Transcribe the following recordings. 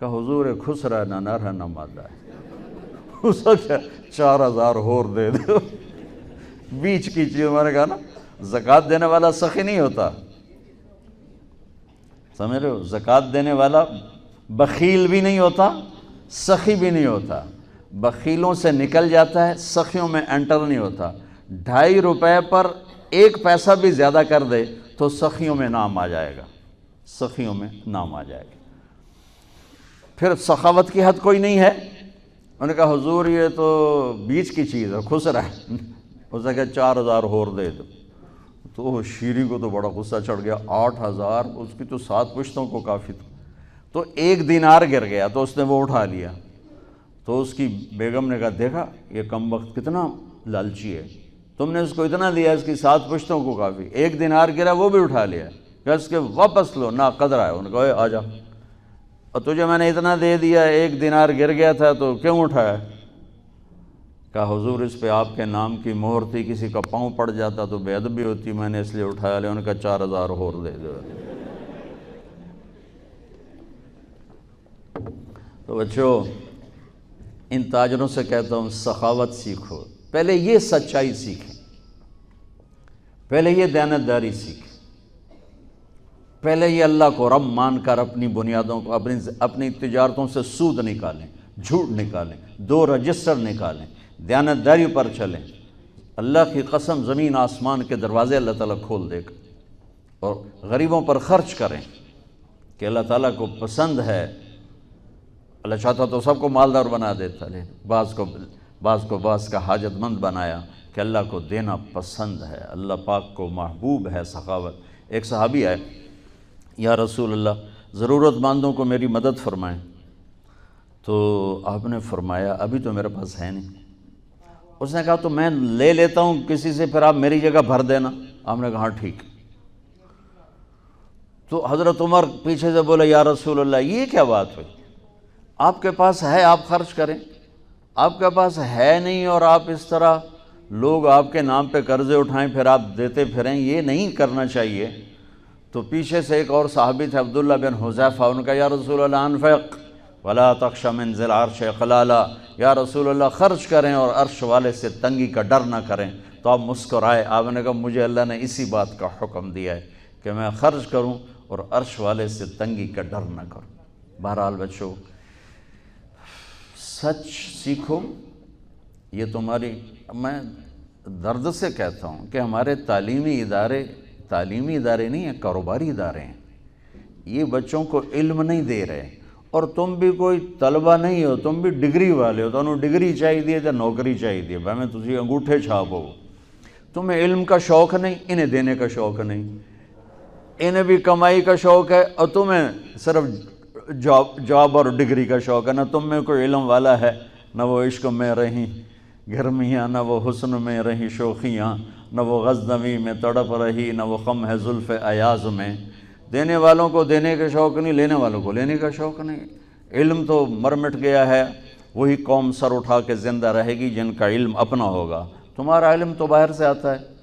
کہ حضور خسرا نہ نر ہے نہ مادہ ہے، اس کو 4000 اور دے دو، بیچ کی چیز۔ میں نے کہا نا زکوٰۃ دینے والا سخی نہیں ہوتا، سمجھ رہے ہو؟ زکوٰۃ دینے والا بخیل بھی نہیں ہوتا، سخی بھی نہیں ہوتا، بخیلوں سے نکل جاتا ہے، سخیوں میں انٹر نہیں ہوتا۔ 2.5 روپے پر 1 پیسہ بھی زیادہ کر دے تو سخیوں میں نام آ جائے گا، سخیوں میں نام آ جائے گا۔ پھر سخاوت کی حد کوئی نہیں ہے۔ انہوں نے کہا حضور یہ تو بیچ کی چیز ہے، خسرا ہے۔ اس نے کہا 4000 اور دے دو۔ تو شیری کو تو بڑا غصہ چڑھ گیا، 8000، اس کی تو 7 پشتوں کو کافی تھا۔ تو 1 دینار گر گیا تو اس نے وہ اٹھا لیا۔ تو اس کی بیگم نے کہا دیکھا یہ کم وقت کتنا لالچی ہے، تم نے اس کو اتنا دیا، اس کی 7 پشتوں کو کافی، 1 دینار گرا وہ بھی اٹھا لیا، کہ اس کے واپس لو، نا قدر ہے۔ انہوں نے کہا آ جا، اور تجھے میں نے اتنا دے دیا، 1 دینار گر گیا تھا تو کیوں اٹھایا؟ کہا حضور اس پہ آپ کے نام کی مہر تھی، کسی کا پاؤں پڑ جاتا تو بے ادبی ہوتی، میں نے اس لیے اٹھایا لیا۔ انہوں نے کہا 4000 اور دے دو۔ تو بچوں ان تاجروں سے کہتا ہوں سخاوت سیکھو، پہلے یہ سچائی سیکھیں، پہلے یہ دیانتداری سیکھیں، پہلے یہ اللہ کو رب مان کر اپنی بنیادوں کو، اپنی تجارتوں سے سود نکالیں، جھوٹ نکالیں، 2 رجسٹر نکالیں، دیانتداری پر چلیں۔ اللہ کی قسم زمین آسمان کے دروازے اللہ تعالیٰ کھول دے گا، اور غریبوں پر خرچ کریں کہ اللہ تعالیٰ کو پسند ہے۔ اللہ چاہتا تو سب کو مالدار بنا دیتا، لیکن بعض کو بعض کا حاجت مند بنایا کہ اللہ کو دینا پسند ہے، اللہ پاک کو محبوب ہے سخاوت۔ ایک صحابی آئے، یا رسول اللہ ضرورت مندوں کو میری مدد فرمائیں۔ تو آپ نے فرمایا ابھی تو میرے پاس ہے نہیں۔ اس نے کہا تو میں لے لیتا ہوں کسی سے، پھر آپ میری جگہ بھر دینا۔ آپ نے کہا ہاں ٹھیک۔ تو حضرت عمر پیچھے سے بولے یا رسول اللہ یہ کیا بات ہوئی، آپ کے پاس ہے آپ خرچ کریں، آپ کے پاس ہے نہیں اور آپ اس طرح لوگ آپ کے نام پہ قرضے اٹھائیں پھر آپ دیتے پھریں، یہ نہیں کرنا چاہیے۔ تو پیچھے سے ایک اور صحابی تھے عبداللہ بن حذیفہ، ان کا یا رسول اللہ انفق ولا تخش من ذی العرش خلالا، یا رسول اللہ خرچ کریں اور عرش والے سے تنگی کا ڈر نہ کریں۔ تو آپ مسکرائے، آپ نے کہا مجھے اللہ نے اسی بات کا حکم دیا ہے کہ میں خرچ کروں اور عرش والے سے تنگی کا ڈر نہ کروں۔ بہرحال بچوں سچ سیکھو، یہ تمہاری، میں درد سے کہتا ہوں کہ ہمارے تعلیمی ادارے نہیں ہیں، کاروباری ادارے ہیں۔ یہ بچوں کو علم نہیں دے رہے، اور تم بھی کوئی طلبہ نہیں ہو، تم بھی ڈگری والے ہو، تو انہوں ڈگری چاہیے تو نوکری چاہیے، بھائی میں تجھے انگوٹھے چھاپ ہو۔ تمہیں علم کا شوق نہیں، انہیں دینے کا شوق نہیں، انہیں بھی کمائی کا شوق ہے اور تمہیں صرف جاب اور ڈگری کا شوق ہے۔ نہ تم میں کوئی علم والا ہے، نہ وہ عشق میں رہیں گرمیاں، نہ وہ حسن میں رہیں شوخیاں، نہ وہ غزنوی میں تڑپ رہی، نہ وہ خم ہے زلف ایاز میں۔ دینے والوں کو دینے کا شوق نہیں، لینے والوں کو لینے کا شوق نہیں۔ علم تو مر مٹ گیا ہے، وہی قوم سر اٹھا کے زندہ رہے گی جن کا علم اپنا ہوگا۔ تمہارا علم تو باہر سے آتا ہے۔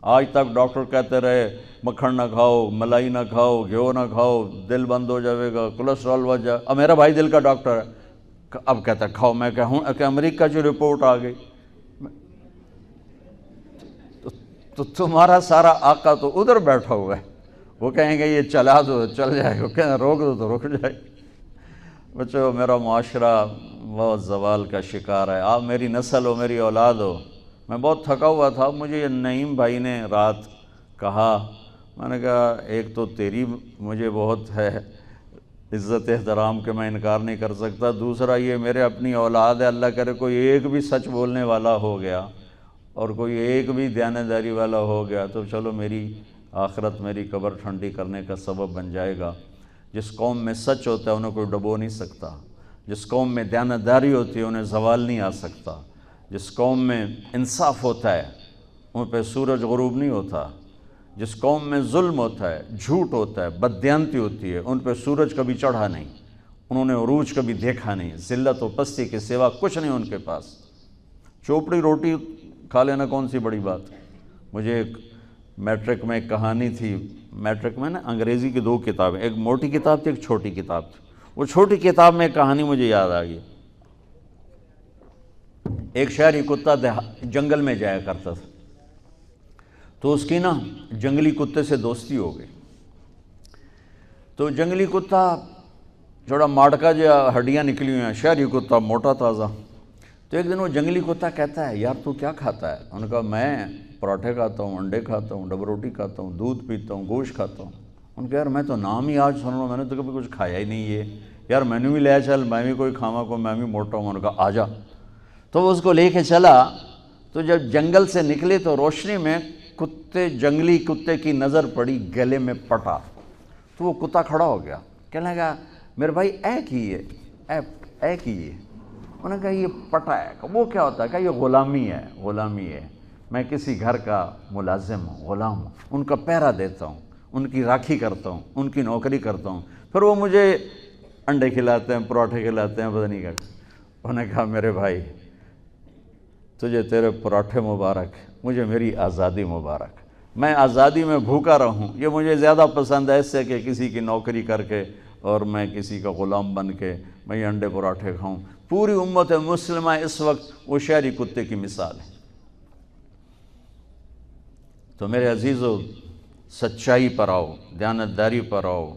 آج تک ڈاکٹر کہتے رہے مکھن نہ کھاؤ، ملائی نہ کھاؤ، گھیو نہ کھاؤ، دل بند ہو جائے گا، کولیسٹرول بڑھ جائے۔ اب میرا بھائی دل کا ڈاکٹر ہے، اب کہتا ہے کھاؤ۔ میں کہوں کہ امریکہ کی رپورٹ آ گئی، تو تمہارا سارا آقا تو ادھر بیٹھا ہوا ہے، وہ کہیں گے یہ چلا دو چل جائے گا، کہیں روک دو تو رک جائے گا۔ بچوں میرا معاشرہ بہت زوال کا شکار ہے، آپ میری نسل ہو، میری اولاد ہو۔ میں بہت تھکا ہوا تھا، مجھے یہ نعیم بھائی نے رات کہا، میں نے کہا ایک تو تیری مجھے بہت ہے عزت احترام کہ میں انکار نہیں کر سکتا، دوسرا یہ میرے اپنی اولاد ہے، اللہ کرے کوئی ایک بھی سچ بولنے والا ہو گیا اور کوئی ایک بھی دیانتداری والا ہو گیا تو چلو میری آخرت، میری قبر ٹھنڈی کرنے کا سبب بن جائے گا۔ جس قوم میں سچ ہوتا ہے انہیں کوئی ڈبو نہیں سکتا، جس قوم میں دیانتداری ہوتی ہے انہیں زوال نہیں آ سکتا، جس قوم میں انصاف ہوتا ہے ان پہ سورج غروب نہیں ہوتا، جس قوم میں ظلم ہوتا ہے، جھوٹ ہوتا ہے، بددیانتی ہوتی ہے، ان پہ سورج کبھی چڑھا نہیں، انہوں نے عروج کبھی دیکھا نہیں، ذلت و پستی کے سوا کچھ نہیں ان کے پاس۔ چوپڑی روٹی کھا لینا کون سی بڑی بات۔ مجھے ایک میٹرک میں ایک کہانی تھی، میٹرک میں نا انگریزی کی 2 کتابیں، ایک موٹی کتاب تھی ایک چھوٹی کتاب تھی، وہ چھوٹی کتاب میں ایک کہانی مجھے یاد آ گئی. ایک شہری کتا جنگل میں جایا کرتا تھا، تو اس کی نا جنگلی کتے سے دوستی ہو گئی. تو جنگلی کتا تھوڑا ماڑکا جو ہڈیاں نکلی ہوئی ہیں، شہری کتا موٹا تازہ. تو ایک دن وہ جنگلی کتا کہتا ہے یار تو کیا کھاتا ہے؟ انہوں نے کہا میں پراٹھے کھاتا ہوں، انڈے کھاتا ہوں، ڈبل روٹی کھاتا ہوں، دودھ پیتا ہوں، گوشت کھاتا ہوں. ان کہا یار میں تو نام ہی آج سن رہا ہوں، میں نے تو کبھی کچھ کھایا ہی نہیں ہے یار، میں نے بھی لے چل، میں بھی کوئی کھاوا کو، میں بھی موٹا ہوں. انہوں نے کہا آ جا. تو وہ اس کو لے کے چلا. تو جب جنگل سے نکلے تو روشنی میں جنگلی کتے کی نظر پڑی گلے میں پٹا. تو وہ کتا کھڑا ہو گیا، کہنے لگا میرے بھائی اے کی ہے. انہوں نے کہا یہ پٹا ہے. وہ کیا ہوتا ہے؟ کہ یہ غلامی ہے. میں کسی گھر کا ملازم ہوں، غلام ہوں، ان کا پہرا دیتا ہوں، ان کی راکھی کرتا ہوں، ان کی نوکری کرتا ہوں، پھر وہ مجھے انڈے کھلاتے ہیں، پراٹھے کھلاتے ہیں، پتہ نہیں کیا. انہوں نے کہا میرے بھائی تجھے تیرے پراٹھے مبارک، مجھے میری آزادی مبارک. میں آزادی میں بھوکا رہوں، یہ مجھے زیادہ پسند ہے اس سے کہ کسی کی نوکری کر کے اور میں کسی کا غلام بن کے میں یہ انڈے پراٹھے کھاؤں. پوری امت مسلمہ اس وقت وہ شہری کتے کی مثال ہے. تو میرے عزیزو، سچائی پر آؤ، دیانتداری پر آؤ،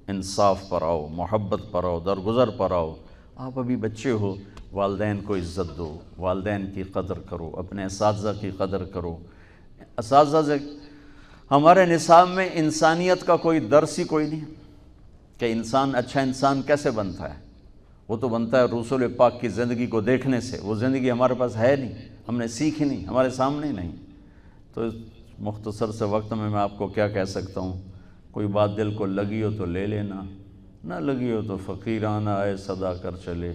انصاف پر آؤ، محبت پر آؤ، درگزر پر آؤ. آپ ابھی بچے ہو، والدین کو عزت دو، والدین کی قدر کرو، اپنے اساتذہ کی قدر کرو. اساتذہ سے ہمارے نصاب میں انسانیت کا کوئی درس ہی کوئی نہیں کہ انسان اچھا انسان کیسے بنتا ہے. وہ تو بنتا ہے رسول پاک کی زندگی کو دیکھنے سے. وہ زندگی ہمارے پاس ہے نہیں، ہم نے سیکھی نہیں، ہمارے سامنے نہیں. تو اس مختصر سے وقت میں آپ کو کیا کہہ سکتا ہوں؟ کوئی بات دل کو لگی ہو تو لے لینا، نہ لگی ہو تو فقیرانہ آئے صدا کر چلے،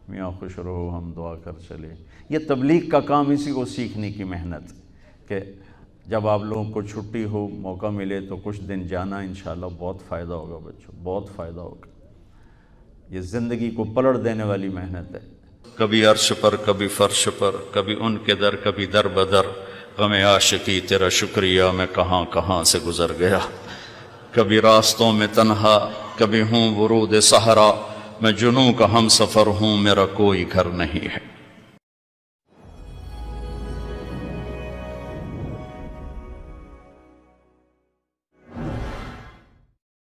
میاں خوش رہو ہم دعا کر چلے. یہ تبلیغ کا کام اسی کو سیکھنے کی محنت کہ جب آپ لوگوں کو چھٹی ہو، موقع ملے تو کچھ دن جانا، انشاءاللہ بہت فائدہ ہوگا بچوں، بہت فائدہ ہوگا. یہ زندگی کو پلٹ دینے والی محنت ہے. کبھی عرش پر، کبھی فرش پر، کبھی ان کے در، کبھی در بدر. غم عاشقی تیرا شکریہ میں کہاں کہاں سے گزر گیا. کبھی راستوں میں تنہا، کبھی ہوں ورود صحرا. میں جنوں کا ہم سفر ہوں، میرا کوئی گھر نہیں ہے.